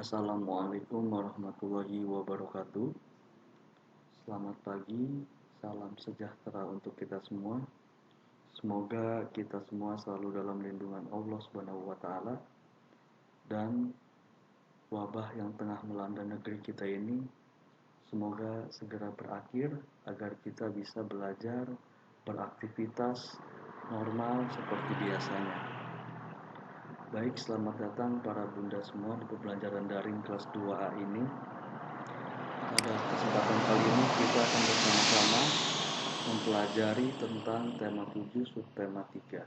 Assalamualaikum warahmatullahi wabarakatuh. Selamat pagi, salam sejahtera untuk kita semua. Semoga kita semua selalu dalam lindungan Allah Subhanahu wa taala dan wabah yang tengah melanda negeri kita ini semoga segera berakhir agar kita bisa belajar, beraktivitas normal seperti biasanya. Baik, selamat datang para bunda semua di pembelajaran daring kelas 2A ini. Pada kesempatan kali ini kita akan bersama-sama mempelajari tentang tema 7 subtema 3.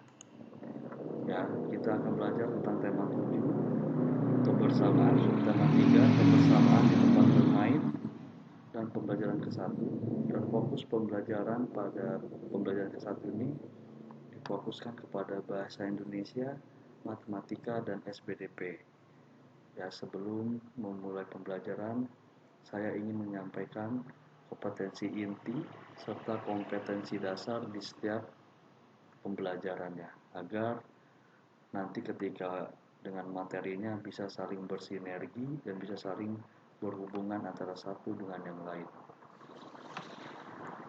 Ya, kita akan belajar tentang tema 7, kebersamaan, subtema 3, kebersamaan di tempat bermain, dan pembelajaran ke-1. Dan fokus pembelajaran pada pembelajaran ke-1 ini difokuskan kepada bahasa Indonesia, matematika, dan SPDP. Ya, sebelum memulai pembelajaran, saya ingin menyampaikan kompetensi inti serta kompetensi dasar di setiap pembelajarannya agar nanti ketika dengan materinya bisa saling bersinergi dan bisa saling berhubungan antara satu dengan yang lain.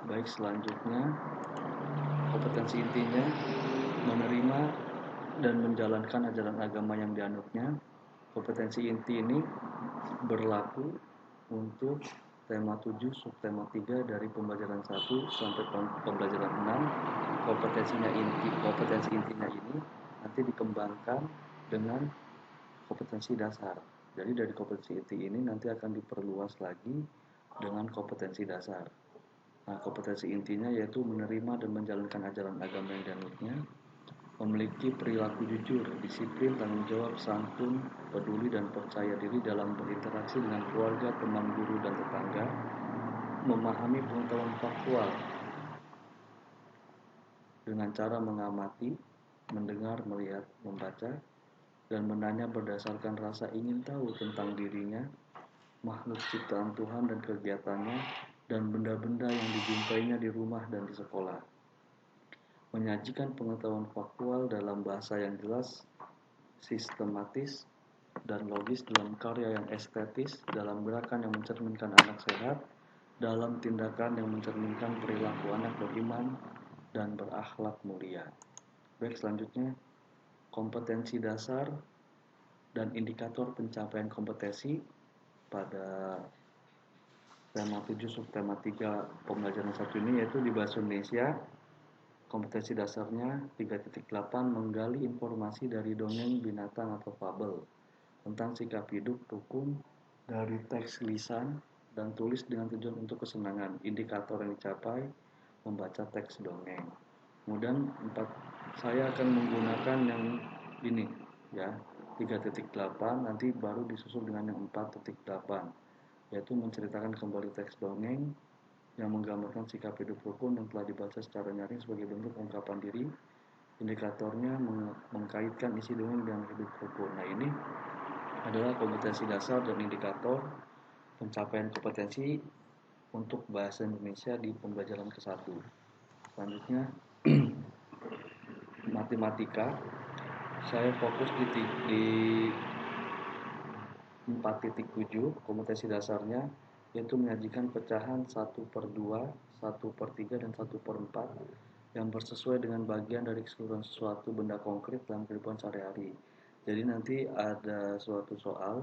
Baik, selanjutnya kompetensi intinya menerima dan menjalankan ajaran agama yang dianutnya. Kompetensi inti ini berlaku untuk tema 7 subtema 3 dari pembelajaran 1 sampai pembelajaran 6. Kompetensi intinya ini nanti dikembangkan dengan kompetensi dasar. Jadi dari kompetensi inti ini nanti akan diperluas lagi dengan kompetensi dasar. Nah, kompetensi intinya yaitu menerima dan menjalankan ajaran agama yang dianutnya, memiliki perilaku jujur, disiplin, tanggung jawab, santun, peduli, dan percaya diri dalam berinteraksi dengan keluarga, teman, guru, dan tetangga, memahami pengetahuan faktual dengan cara mengamati, mendengar, melihat, membaca, dan menanya berdasarkan rasa ingin tahu tentang dirinya, makhluk ciptaan Tuhan dan kegiatannya, dan benda-benda yang dijumpainya di rumah dan di sekolah. Menyajikan pengetahuan faktual dalam bahasa yang jelas, sistematis, dan logis, dalam karya yang estetis, dalam gerakan yang mencerminkan anak sehat, dalam tindakan yang mencerminkan perilaku anak beriman dan berakhlak mulia. Baik, selanjutnya kompetensi dasar dan indikator pencapaian kompetensi pada tema 7 subtema 3 pembelajaran 1 ini yaitu di bahasa Indonesia. Kompetensi dasarnya 3.8 menggali informasi dari dongeng, binatang, atau fabel tentang sikap hidup rukun dari teks lisan dan tulis dengan tujuan untuk kesenangan. Indikator yang dicapai membaca teks dongeng. Kemudian saya akan menggunakan yang ini ya, 3.8 nanti baru disusul dengan yang 4.8 yaitu menceritakan kembali teks dongeng yang menggambarkan sikap hidup rukun yang telah dibaca secara nyaring sebagai bentuk ungkapan diri. Indikatornya mengkaitkan isi dongeng dengan hidup rukun. Nah, ini adalah kompetensi dasar dan indikator pencapaian kompetensi untuk bahasa Indonesia di pembelajaran ke-1. Selanjutnya matematika. Saya fokus di 4.7 kompetensi dasarnya yaitu menyajikan pecahan 1/2, 1/3, dan 1/4 yang bersesuai dengan bagian dari keseluruhan sesuatu benda konkret dalam kehidupan sehari-hari. Jadi nanti ada suatu soal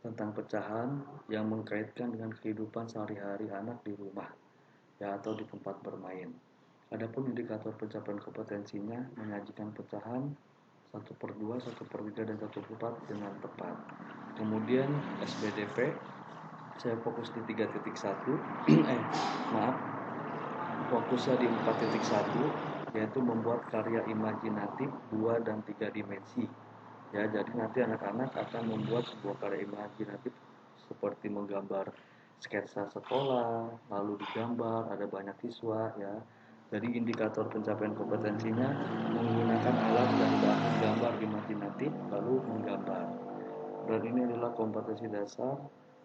tentang pecahan yang mengkaitkan dengan kehidupan sehari-hari anak di rumah ya atau di tempat bermain. Adapun indikator pencapaian kompetensinya menyajikan pecahan 1/2, 1/3, dan 1/4 dengan tepat. Kemudian SPDP saya fokus di 3.1 fokusnya di 4.1 yaitu membuat karya imajinatif 2 dan 3 dimensi ya. Jadi nanti anak-anak akan membuat sebuah karya imajinatif seperti menggambar sketsa sekolah, lalu digambar, ada banyak siswa ya. Jadi indikator pencapaian kompetensinya menggunakan alat dan bahan gambar imajinatif lalu menggambar. Dan ini adalah kompetensi dasar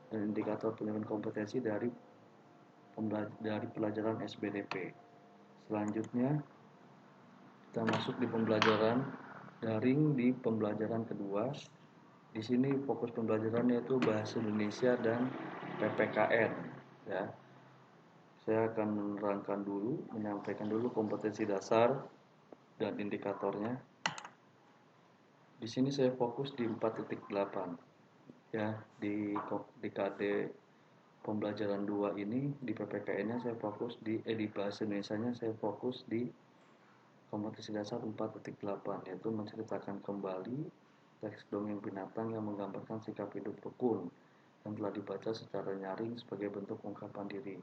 dan indikator penilaian kompetensi dari pelajaran SPDP. Selanjutnya kita masuk di pembelajaran daring di pembelajaran kedua Di sini fokus pembelajarannya itu bahasa Indonesia dan PPKN, ya. Saya akan menerangkan dulu, menyampaikan dulu kompetensi dasar dan indikatornya. Di sini saya fokus di 4.8, ya, di KD pembelajaran 2 ini, di PPKN-nya saya fokus di bahasa Indonesia-nya saya fokus di kompetensi dasar 4.8, yaitu menceritakan kembali teks dongeng binatang yang menggambarkan sikap hidup rukun yang telah dibaca secara nyaring sebagai bentuk ungkapan diri.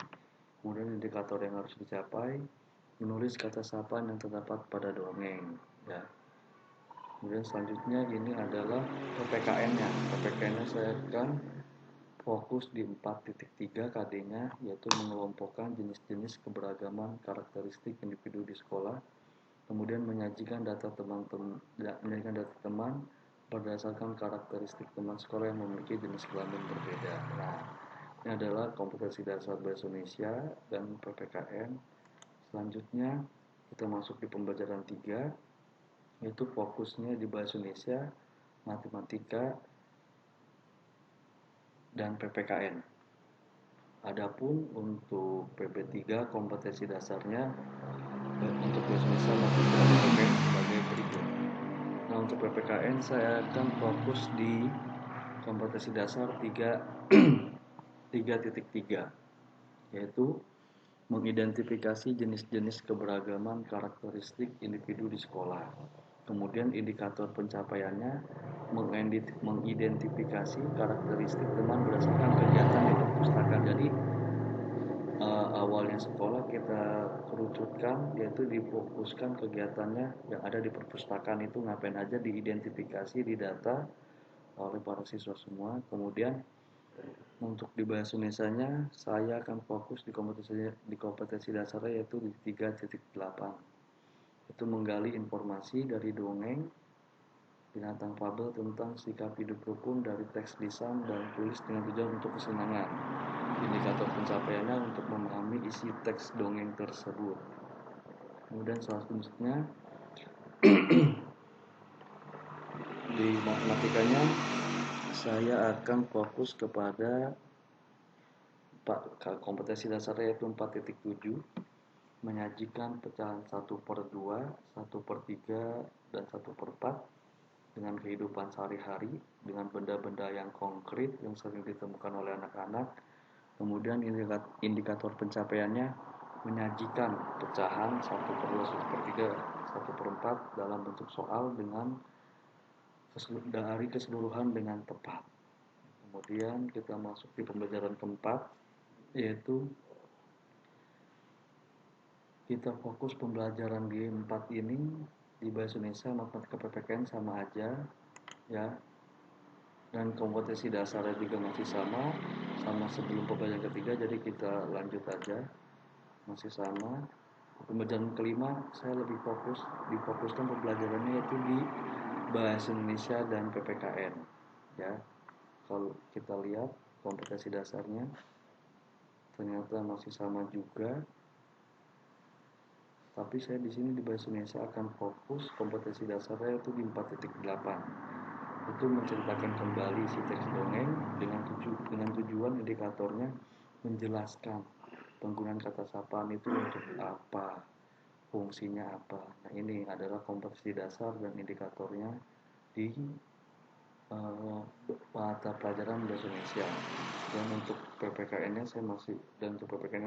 Kemudian indikator yang harus dicapai, menulis kata sapaan yang terdapat pada dongeng, ya. Kemudian selanjutnya ini adalah PPKN-nya. PPKN-nya saya akan fokus di 4.3 KD-nya, yaitu mengelompokkan jenis-jenis keberagaman karakteristik individu di sekolah, kemudian menyajikan data teman berdasarkan karakteristik teman sekolah yang memiliki jenis kelamin berbeda. Nah, ini adalah kompetensi dasar bahasa Indonesia dan PPKN. Selanjutnya kita masuk di pembelajaran 3, yaitu fokusnya di bahasa Indonesia, matematika, dan PPKN. Adapun untuk PP3 kompetensi dasarnya untuk bahasa Indonesia matematika sebagai berikut. Nah, untuk PPKN saya akan fokus di kompetensi dasar 3.3, yaitu mengidentifikasi jenis-jenis keberagaman karakteristik individu di sekolah. Kemudian indikator pencapaiannya mengidentifikasi karakteristik teman berdasarkan kegiatan di perpustakaan. Jadi awalnya sekolah kita kerucutkan, yaitu difokuskan kegiatannya yang ada di perpustakaan itu ngapain aja, diidentifikasi, didata oleh para siswa semua. Kemudian untuk di bahasa Indonesianya saya akan fokus di kompetensi dasarnya, yaitu di 3.8, itu menggali informasi dari dongeng binatang fabel tentang sikap hidup rukun dari teks lisan dan tulis dengan tujuan untuk kesenangan. Indikator pencapaiannya untuk memahami isi teks dongeng tersebut. Kemudian selanjutnya di matematikanya saya akan fokus kepada kompetensi dasarnya, yaitu 4.7, menyajikan pecahan 1/2, 1/3, dan 1/4 dengan kehidupan sehari-hari, dengan benda-benda yang konkret yang sering ditemukan oleh anak-anak. Kemudian indikator pencapaiannya menyajikan pecahan 1/2, 1/3, 1/4 dalam bentuk soal dengan dari keseluruhan dengan tepat. Kemudian kita masuk di pembelajaran keempat, yaitu kita fokus pembelajaran di 4 ini di bahasa Indonesia, matematika, PPKN sama aja, ya. Dan kompetensi dasarnya juga masih sama sebelum pembelajaran ketiga, jadi kita lanjut aja, masih sama. Pembelajaran kelima saya lebih difokuskan pembelajarannya yaitu di bahasa Indonesia dan PPKN, ya. Kalau kita lihat kompetensi dasarnya ternyata masih sama juga, tapi saya di sini di bahasa Indonesia akan fokus kompetensi dasarnya itu di 4.8, itu menceritakan kembali si teks dongeng dengan tujuan indikatornya menjelaskan penggunaan kata sapaan itu untuk apa, fungsinya apa. Nah, ini adalah kompetensi dasar dan indikatornya di mata pelajaran bahasa Indonesia. Dan untuk PPKN-nya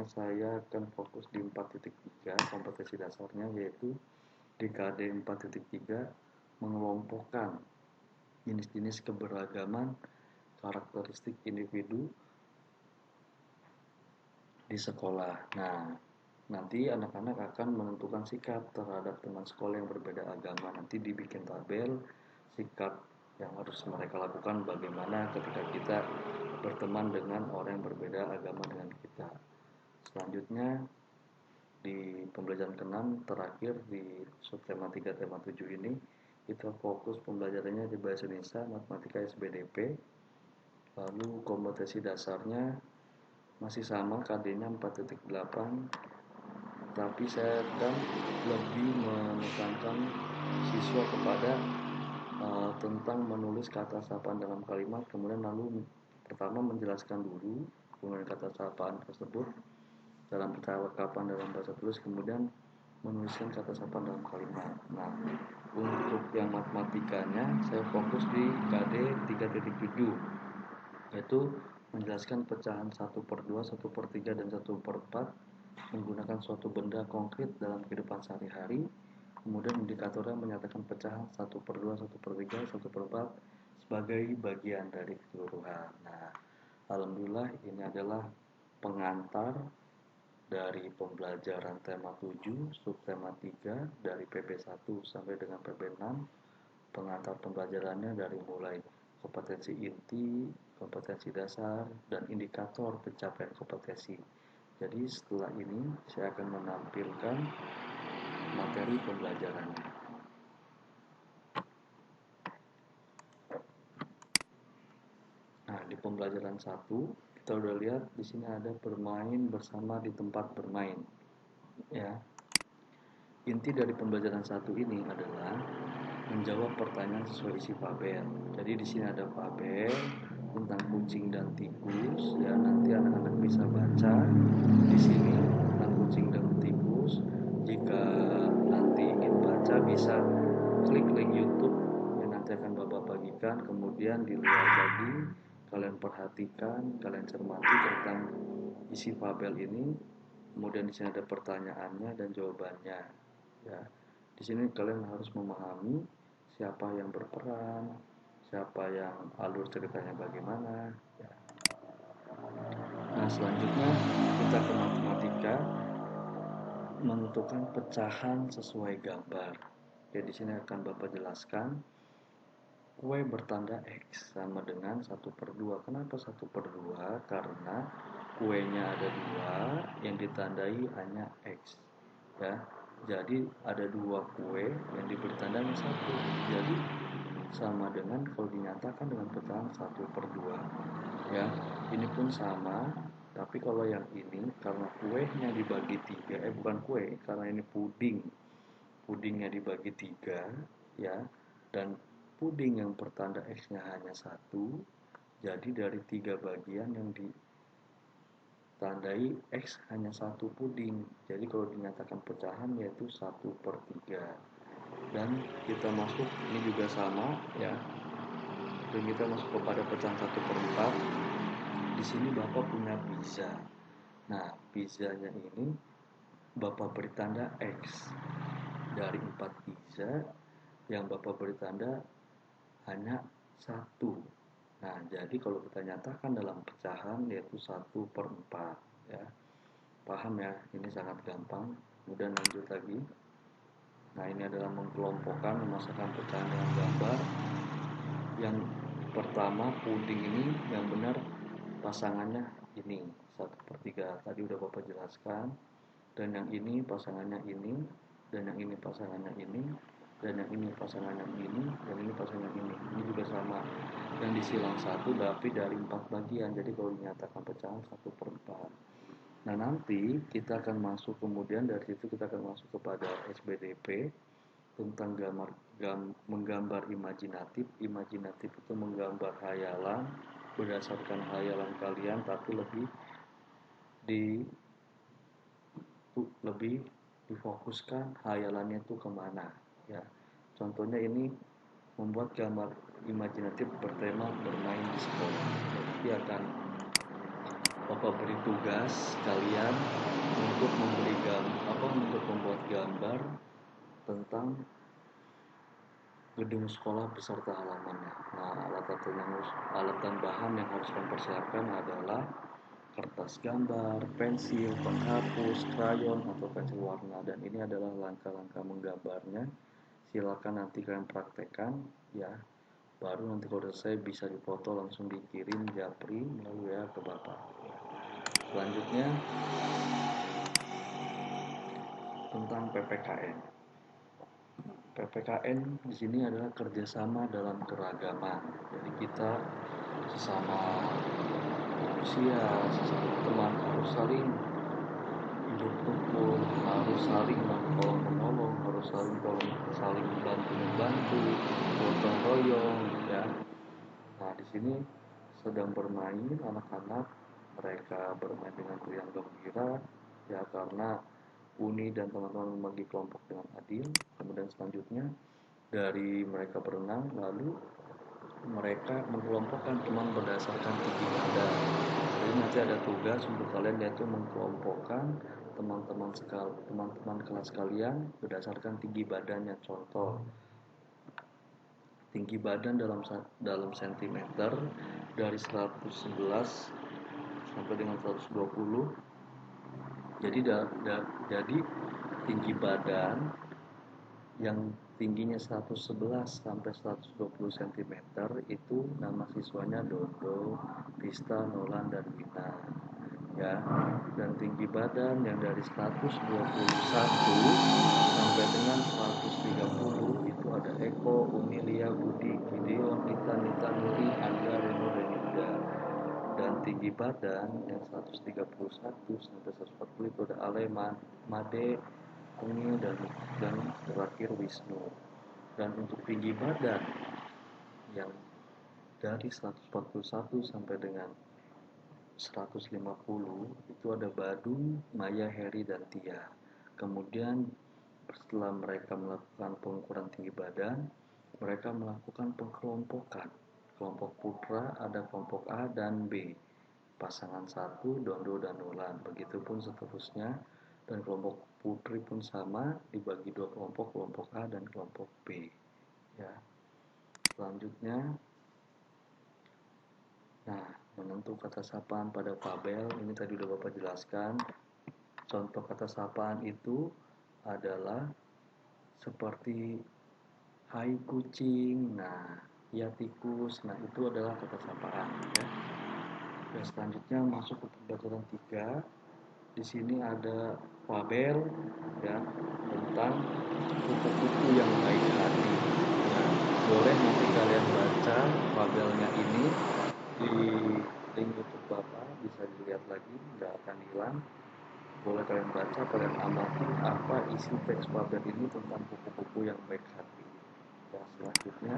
saya akan fokus di 4.3 kompetensi dasarnya, yaitu di KD 4.3 mengelompokkan jenis-jenis keberagaman karakteristik individu di sekolah. Nah, nanti anak-anak akan menentukan sikap terhadap teman sekolah yang berbeda agama. Nanti dibikin tabel sikap yang harus mereka lakukan bagaimana ketika kita berteman dengan orang yang berbeda agama dengan kita. Selanjutnya di pembelajaran ke-6 terakhir di subtema 3 tema 7 ini, kita fokus pembelajarannya di bahasa Indonesia, matematika, SBDP. Lalu kompetensi dasarnya masih sama, KD-nya 4.8, tapi saya akan lebih menekankan siswa kepada tentang menulis kata sapaan dalam kalimat, kemudian lalu pertama menjelaskan dulu penggunaan kata sapaan tersebut dalam percakapan dalam bahasa tulis, kemudian menuliskan kata sapaan dalam kalimat. Nah, untuk yang matematikanya saya fokus di KD 3.7, yaitu menjelaskan pecahan 1/2, 1/3, dan 1/4 menggunakan suatu benda konkret dalam kehidupan sehari-hari. Kemudian indikatornya menyatakan pecahan 1/2, 1/3, 1/4 sebagai bagian dari keseluruhan. Nah, alhamdulillah ini adalah pengantar dari pembelajaran tema 7, subtema 3 dari PP1 sampai dengan PP6. Pengantar pembelajarannya dari mulai kompetensi inti, kompetensi dasar, dan indikator pencapaian kompetensi. Jadi setelah ini saya akan menampilkan materi pembelajarannya. Nah, di pembelajaran 1 kita udah lihat di sini ada bermain bersama di tempat bermain. Ya. Inti dari pembelajaran 1 ini adalah menjawab pertanyaan sesuai isi fabel. Jadi di sini ada fabel tentang kucing dan tikus, ya, nanti anak-anak bisa baca di sini tentang kucing dan tikus. Jika nanti ingin baca bisa klik link YouTube yang nanti akan Bapak bagikan, kemudian dilihat lagi, kalian perhatikan, kalian cermati tentang isi fabel ini. Kemudian di sini ada pertanyaannya dan jawabannya. Ya, di sini kalian harus memahami siapa yang berperan, siapa yang alur ceritanya bagaimana. Ya. Nah, selanjutnya kita ke matematika, menentukan pecahan sesuai gambar. Jadi di sini akan Bapak jelaskan kue bertanda X sama dengan 1/2. Kenapa 1/2? Karena kuenya ada 2, yang ditandai hanya X. Ya, jadi ada 2 kue yang diberi tandanya 1. Jadi sama dengan kalau dinyatakan dengan pecahan 1/2. Ya, ini pun sama, tapi kalau yang ini karena kuenya dibagi 3, bukan kue, karena ini pudingnya dibagi 3, ya, dan puding yang bertanda X-nya hanya 1, jadi dari 3 bagian yang ditandai X hanya 1 puding. Jadi kalau dinyatakan pecahan yaitu 1/3. Dan kita masuk, ini juga sama, ya, dan kita masuk kepada pecahan 1/4. Di sini Bapak punya pizza. Nah, pizzanya ini Bapak beri tanda X. Dari 4 pizza yang Bapak beri tanda hanya 1. Nah, jadi kalau kita nyatakan dalam pecahan yaitu 1/4, ya. Paham ya? Ini sangat gampang. Kemudian lanjut lagi. Nah, ini adalah mengkelompokkan, memasukkan pecahan dengan gambar. Yang pertama, puding ini yang benar pasangannya ini 1/3. Tadi udah Bapak jelaskan. Dan yang ini pasangannya ini, dan yang ini pasangannya ini, dan yang ini pasangannya ini, dan ini pasangan ini. Ini juga sama, yang disilang 1 tapi dari 4 bagian. Jadi kalau dinyatakan pecahan 1/4. Nah, nanti kita akan masuk, kemudian dari situ kita akan masuk kepada SBDP tentang menggambar imajinatif. Imajinatif itu menggambar hayalan berdasarkan hayalan kalian, tapi lebih difokuskan hayalannya itu kemana, ya. Contohnya ini membuat gambar imajinatif bertema bermain di sekolah. Jadi akan Bapak beri tugas kalian untuk untuk membuat gambar tentang gedung sekolah beserta halamannya. Nah, alat dan bahan yang harus kalian persiapkan adalah kertas gambar, pensil, penghapus, krayon, atau pensil warna. Dan ini adalah langkah-langkah menggambarnya. Silakan nanti kalian praktekkan, ya. Baru nanti kalau selesai bisa difoto langsung dikirim japri melalui WA ke Bapak. Selanjutnya tentang PPKN. PPKN di sini adalah kerjasama dalam keragaman. Jadi kita sesama manusia, sesama teman harus saling hidup rukun, harus saling tolong menolong, harus harus saling bantu, gotong royong, ya. Nah, di sini sedang bermain anak-anak, mereka bermain dengan riang gembira, ya, karena Uni dan teman-teman membagi kelompok dengan adil. Kemudian selanjutnya dari mereka berenang, lalu mereka mengelompokkan teman berdasarkan tinggi badan. Jadi nanti ada tugas untuk kalian, yaitu mengkelompokkan teman-teman kelas kalian berdasarkan tinggi badannya. Contoh, tinggi badan dalam sentimeter dari 111 sampai dengan 120. Jadi tinggi badan yang tingginya 111 sampai 120 cm itu nama siswanya Dodo, Pista, Nolan, dan Wina, ya. Dan tinggi badan yang dari 121 sampai dengan 130 itu ada Eko, Umilia, Budi, Gideon, Nita, Nuri, Angga, Reno, dan Yuda. Dan tinggi badan yang 131 sampai 140 itu ada Aleman, Made, Ungil, dan terakhir Wisnu. Dan untuk tinggi badan yang dari 141 sampai dengan 150 itu ada Badung, Maya, Heri, dan Tia. Kemudian setelah mereka melakukan pengukuran tinggi badan, mereka melakukan pengkelompokan. Kelompok putra ada kelompok A dan B, pasangan 1, Dondo dan Nolan. Begitupun seterusnya. Dan kelompok putri pun sama, dibagi dua kelompok A dan kelompok B, ya. Selanjutnya, nah, menentu kata sapaan pada tabel ini tadi udah Bapak jelaskan. Contoh kata sapaan itu adalah seperti hai kucing, nah, ya tikus, nah itu adalah kata sapaan, ya. Dan selanjutnya masuk ke pembelajaran 3. Di sini ada tabel, ya, tentang kupu-kupu yang baik hati. Nah, boleh nanti kalian baca tabelnya ini di link YouTube Bapak, bisa dilihat lagi, nggak akan hilang. Boleh kalian baca, kalian amati apa isi teks tabel ini tentang kupu-kupu yang baik hati. Ya, selanjutnya,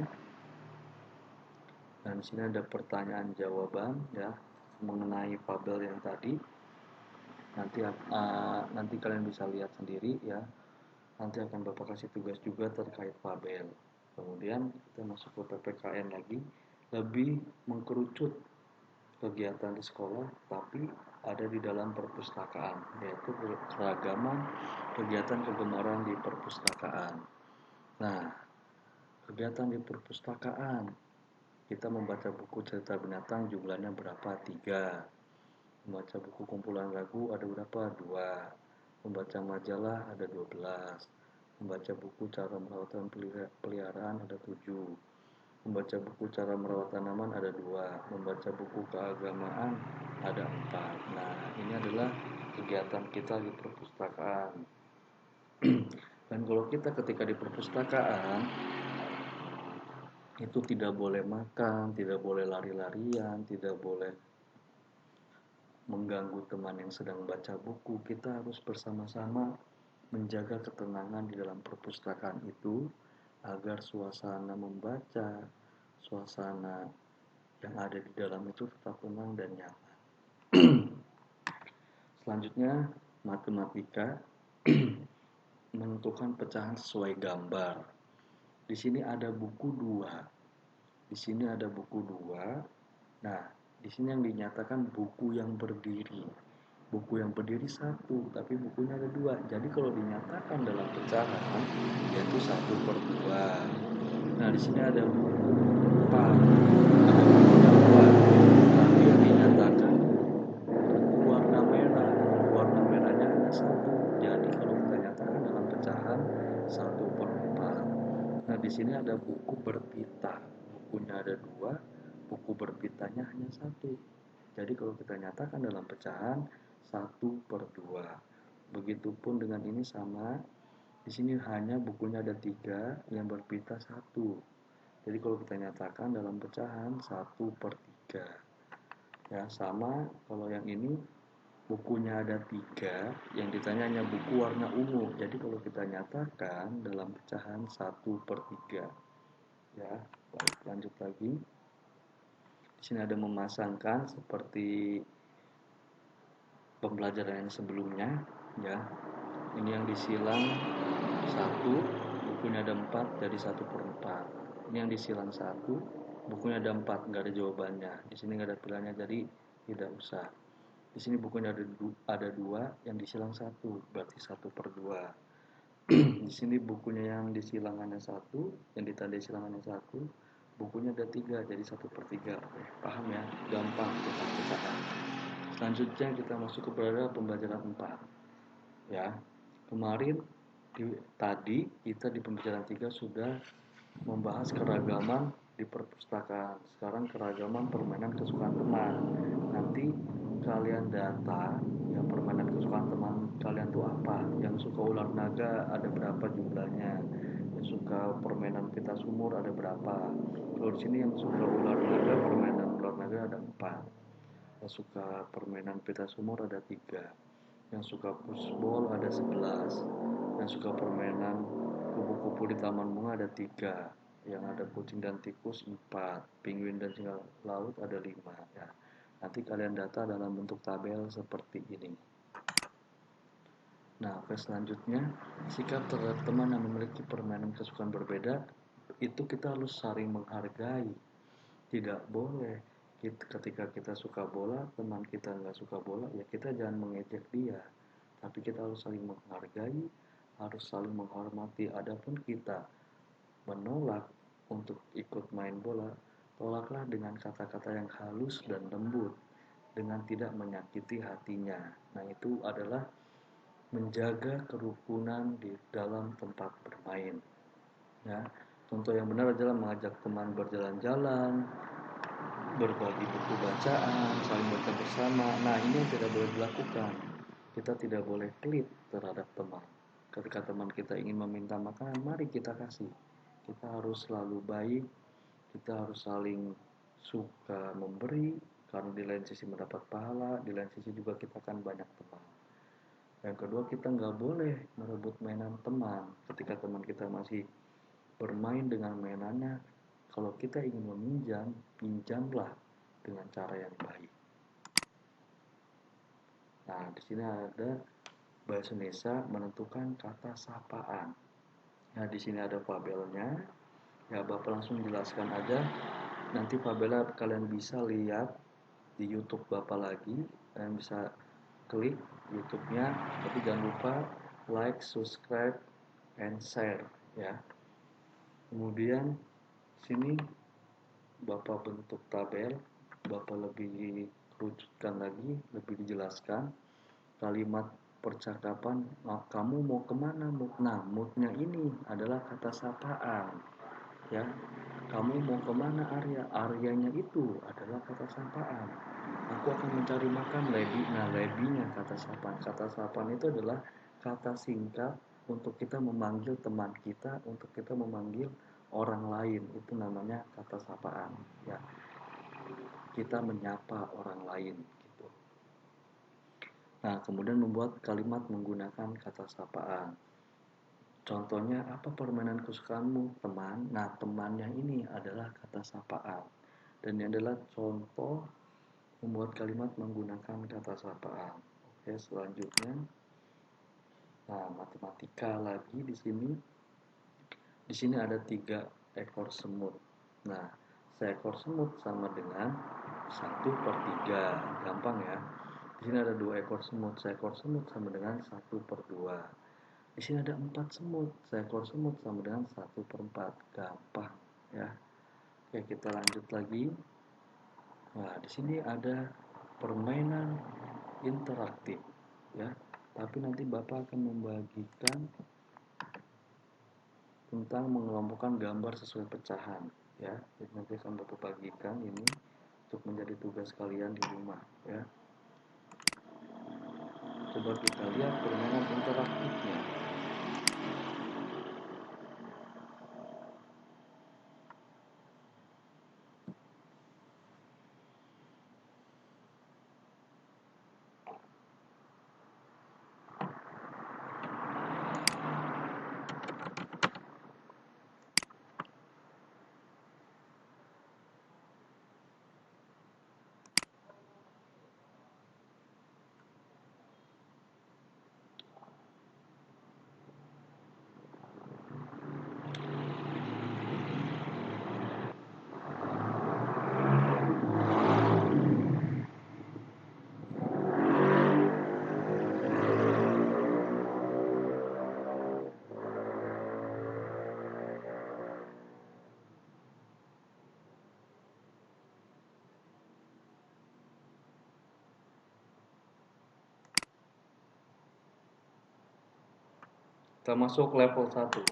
dan di sini ada pertanyaan jawaban, ya, mengenai tabel yang tadi. Nanti kalian bisa lihat sendiri, ya. Nanti akan Bapak kasih tugas juga terkait tabel. Kemudian kita masuk ke PPKN lagi, lebih mengkerucut kegiatan di sekolah tapi ada di dalam perpustakaan, yaitu keragaman kegiatan kegemaran di perpustakaan. Nah, kegiatan di perpustakaan, kita membaca buku cerita binatang jumlahnya berapa? 3. Membaca buku kumpulan lagu ada berapa? 2. Membaca majalah ada 12. Membaca buku cara merawat peliharaan ada 7. Membaca buku cara merawat tanaman ada 2. Membaca buku keagamaan ada 4. Nah, ini adalah kegiatan kita di perpustakaan. Dan kalau kita ketika di perpustakaan itu tidak boleh makan, tidak boleh lari-larian, tidak boleh mengganggu teman yang sedang baca buku. Kita harus bersama-sama menjaga ketenangan di dalam perpustakaan itu agar suasana membaca, suasana yang ada di dalam itu tetap tenang dan nyaman. Selanjutnya, matematika menentukan pecahan sesuai gambar. Di sini ada buku 2. Di sini ada buku 2. Nah, di sini yang dinyatakan buku yang berdiri. Buku yang berdiri 1, tapi bukunya ada 2. Jadi kalau dinyatakan dalam pecahan, yaitu 1/2. Nah, di sini ada buku 4. Ada bukunya 4. Tapi yang dinyatakan buku warna merah. Warna merahnya hanya 1. Jadi kalau kita nyatakan dalam pecahan 1/4. Nah, di sini ada buku berpita. Bukunya ada 2, buku berpitanya hanya 1. Jadi kalau kita nyatakan dalam pecahan 1/2. Begitupun dengan ini sama. Di sini hanya bukunya ada 3, yang berpita 1. Jadi kalau kita nyatakan dalam pecahan 1/3. Ya, sama kalau yang ini bukunya ada 3, yang ditanya hanya buku warna ungu. Jadi kalau kita nyatakan dalam pecahan 1/3. Ya, baik, lanjut lagi. Di sini ada memasangkan seperti pembelajaran yang sebelumnya, ya. Ini yang disilang 1, bukunya ada 4, jadi 1/4. Ini yang disilang 1, bukunya ada 4, nggak ada jawabannya. Di sini nggak ada pilihannya, jadi tidak usah. Di sini bukunya ada 2, yang disilang 1, berarti 1/2. Di sini bukunya yang disilang hanya 1, yang ditandai silang hanya 1, bukunya ada 3, jadi 1/3. Paham ya? Gampang kita pecahkan. Selanjutnya kita masuk kepada pembelajaran 4. Ya, kemarin tadi kita di pembelajaran 3 sudah membahas keragaman di perpustakaan. Sekarang keragaman permainan kesukaan teman. Nanti kalian data yang permainan kesukaan teman kalian tuh apa. Yang suka ular naga ada berapa jumlahnya. Yang suka permainan pita sumur ada berapa. Kalau di sini yang suka ular naga, permainan ular naga ada 4. Yang suka permainan pita sumur ada 3. Yang suka pushball ada 11. Yang suka permainan kupu-kupu di taman bunga ada 3. Yang ada kucing dan tikus 4. Penguin dan singa laut ada 5. Ya. Nanti kalian data dalam bentuk tabel seperti ini. Nah, selanjutnya, sikap terhadap teman yang memiliki permainan kesukaan berbeda, itu kita harus saling menghargai. Tidak boleh ketika kita suka bola, teman kita nggak suka bola, ya kita jangan mengejek dia. Tapi kita harus saling menghargai, harus saling menghormati. Adapun kita menolak untuk ikut main bola, tolaklah dengan kata-kata yang halus dan lembut, dengan tidak menyakiti hatinya. Nah, itu adalah menjaga kerukunan di dalam tempat bermain. Ya, contoh yang benar adalah mengajak teman berjalan-jalan, berbagi buku bacaan, saling baca bersama. Nah, ini yang tidak boleh dilakukan. Kita tidak boleh pelit terhadap teman. Ketika teman kita ingin meminta makanan, mari kita kasih. Kita harus selalu baik, kita harus saling suka memberi, karena di lain sisi mendapat pahala, di lain sisi juga kita akan banyak teman. Yang kedua, kita nggak boleh merebut mainan teman. Ketika teman kita masih bermain dengan mainannya, kalau kita ingin meminjam, pinjamlah dengan cara yang baik. Nah, di sini ada bahasa Indonesia menentukan kata sapaan. Nah, di sini ada fabelnya. Ya, Bapak langsung jelaskan aja. Nanti fabelnya kalian bisa lihat di YouTube Bapak lagi. Kalian bisa klik YouTube-nya, tapi jangan lupa like, subscribe, and share ya. Kemudian sini Bapak bentuk tabel, Bapak lebih kerucutkan lagi, lebih dijelaskan kalimat percakapan. Kamu mau kemana? Nah, moodnya ini adalah kata sapaan ya. Kamu mau kemana, Arya? Aryanya itu adalah kata sapaan. Aku akan mencari makan, Lebi. Nah, Lebinya kata sapaan. Kata sapaan itu adalah kata singkat untuk kita memanggil teman kita, untuk kita memanggil orang lain. Itu namanya kata sapaan ya. Kita menyapa orang lain gitu. Nah, kemudian membuat kalimat menggunakan kata sapaan. Contohnya, apa permainan kesukaanmu, teman? Nah, temannya ini adalah kata sapaan. Dan ini adalah contoh membuat kalimat menggunakan kata sapaan. Oke, selanjutnya. Nah, matematika lagi di sini. Di sini ada 3 ekor semut. Nah, seekor semut sama dengan 1/3. Gampang ya. Di sini ada 2 ekor semut. Seekor semut sama dengan 1/2. Di sini ada 4 semut, seekor semut sama dengan 1/4. Gampang ya. Oke, kita lanjut lagi. Nah, di sini ada permainan interaktif ya. Tapi nanti Bapak akan membagikan tentang mengelompokkan gambar sesuai pecahan ya. Jadi nanti akan Bapak bagikan ini untuk menjadi tugas kalian di rumah ya. Coba kita lihat permainan interaktifnya. Kita masuk level 1.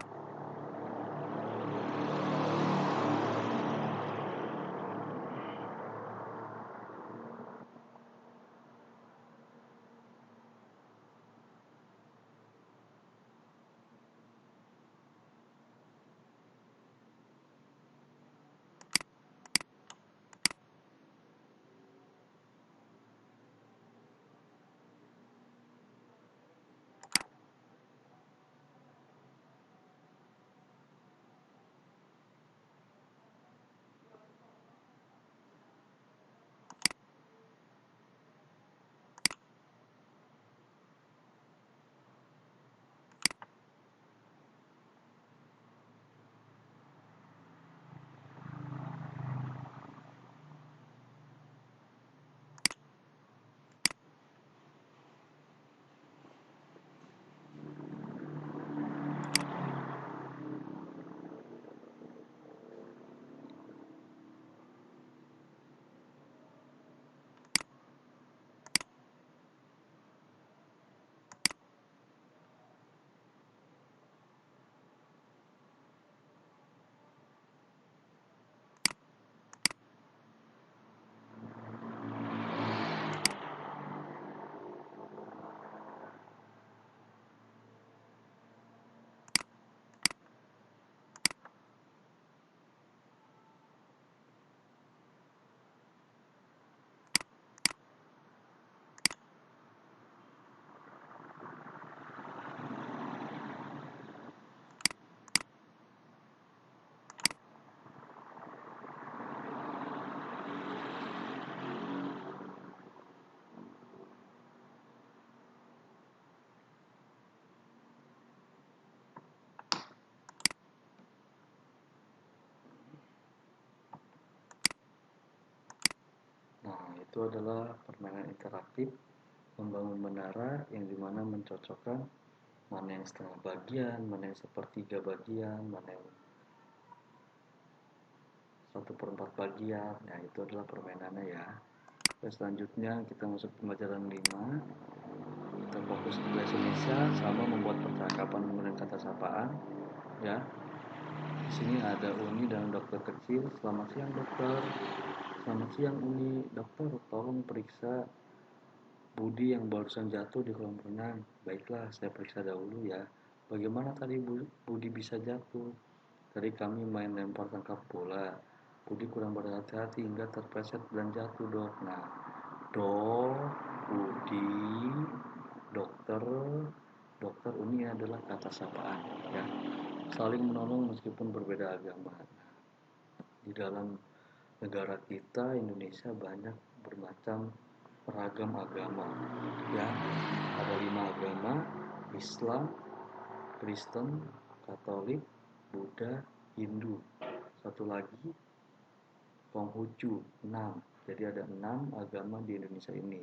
Nah, itu adalah permainan interaktif membangun menara yang dimana mencocokkan mana yang setengah bagian, mana yang sepertiga bagian, mana yang 1/4 bagian. Nah, itu adalah permainannya ya. Oke, selanjutnya kita masuk pembelajaran 5. Kita fokus ke bahasa Indonesia sama membuat percakapan menggunakan kata sapaan ya. Di sini ada Uni dan dokter kecil. Selamat siang dokter. Selamat siang Uni. Dokter, tolong periksa Budi yang barusan jatuh di kolam renang. Baiklah, saya periksa dahulu ya. Bagaimana tadi Budi bisa jatuh? Tadi kami main lempar tangkap bola. Budi kurang berhati-hati hingga terpleset dan jatuh dok. Nah, dok, Budi, dokter, dokter Uni adalah kata sapaan ya. Saling menolong meskipun berbeda agama. Di dalam negara kita Indonesia banyak bermacam beragam agama ya, ada 5 agama: Islam, Kristen, Katolik, Buddha, Hindu. Satu lagi Konghucu, 6. Jadi ada 6 agama di Indonesia ini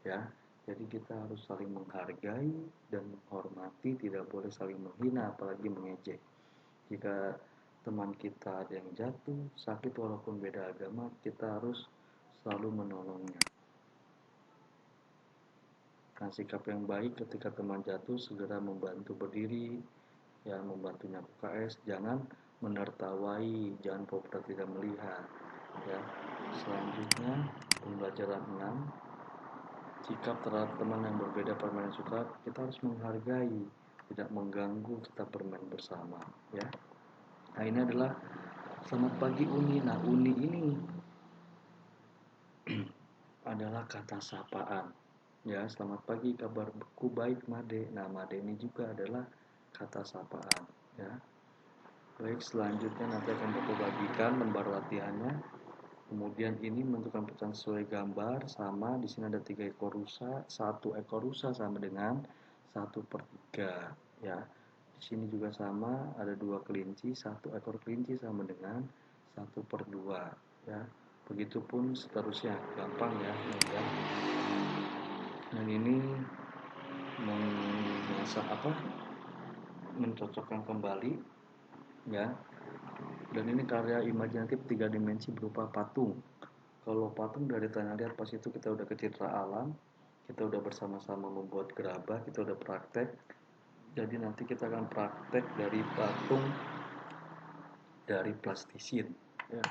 ya. Jadi kita harus saling menghargai dan menghormati, tidak boleh saling menghina apalagi mengejek. Jika teman kita ada yang jatuh, sakit walaupun beda agama, kita harus selalu menolongnya. Nah, sikap yang baik ketika teman jatuh segera membantu berdiri, ya membantunya UKS, jangan menertawai, jangan pura tidak melihat. Ya. Selanjutnya pembelajaran 6, sikap terhadap teman yang berbeda permainan suka, kita harus menghargai, tidak mengganggu, kita bermain bersama. Ya. Nah, ini adalah selamat pagi Uni. Nah, Uni ini adalah kata sapaan. Ya, selamat pagi, kabarku baik Made. Nah, Made ini juga adalah kata sapaan. Ya. Baik, selanjutnya nanti akan Bapak bagikan lembar latihannya. Kemudian ini menentukan pecahan sesuai gambar, sama di sini ada 3 ekor rusa, 1 ekor rusa sama dengan 1/3 ya. Di sini juga sama, ada 2 kelinci, 1 ekor kelinci sama dengan 1/2 ya. Begitupun seterusnya, gampang ya, mudah. Dan ini mencocokkan kembali ya. Dan ini karya imajinatif 3 dimensi berupa patung. Kalau patung dari tanah liat, pas itu kita udah ke citra alam, kita udah bersama-sama membuat gerabah, kita udah praktek Jadi nanti kita akan praktek dari patung dari plastisin ya.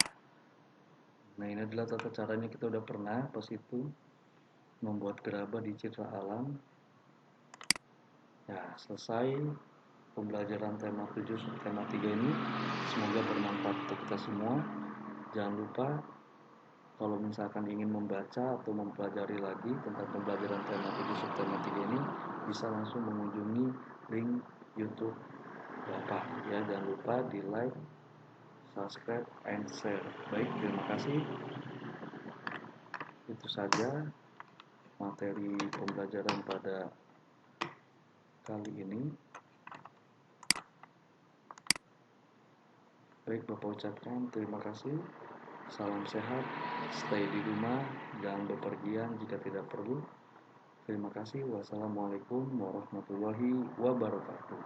Nah, ini adalah tata caranya, kita udah pernah pas itu membuat gerabah di Citra Alam. Ya, selesai pembelajaran tema 7 tema 3 ini. Semoga bermanfaat untuk kita semua. Jangan lupa kalau misalkan ingin membaca atau mempelajari lagi tentang pembelajaran tema 7 tema 3 ini, bisa langsung mengunjungi link YouTube Bapak ya. Jangan lupa di like, subscribe, and share. Baik, terima kasih. Itu saja materi pembelajaran pada kali ini. Baik, Bapak ucapkan terima kasih. Salam sehat, stay di rumah, jangan bepergian jika tidak perlu. Terima kasih. Wassalamualaikum warahmatullahi wabarakatuh.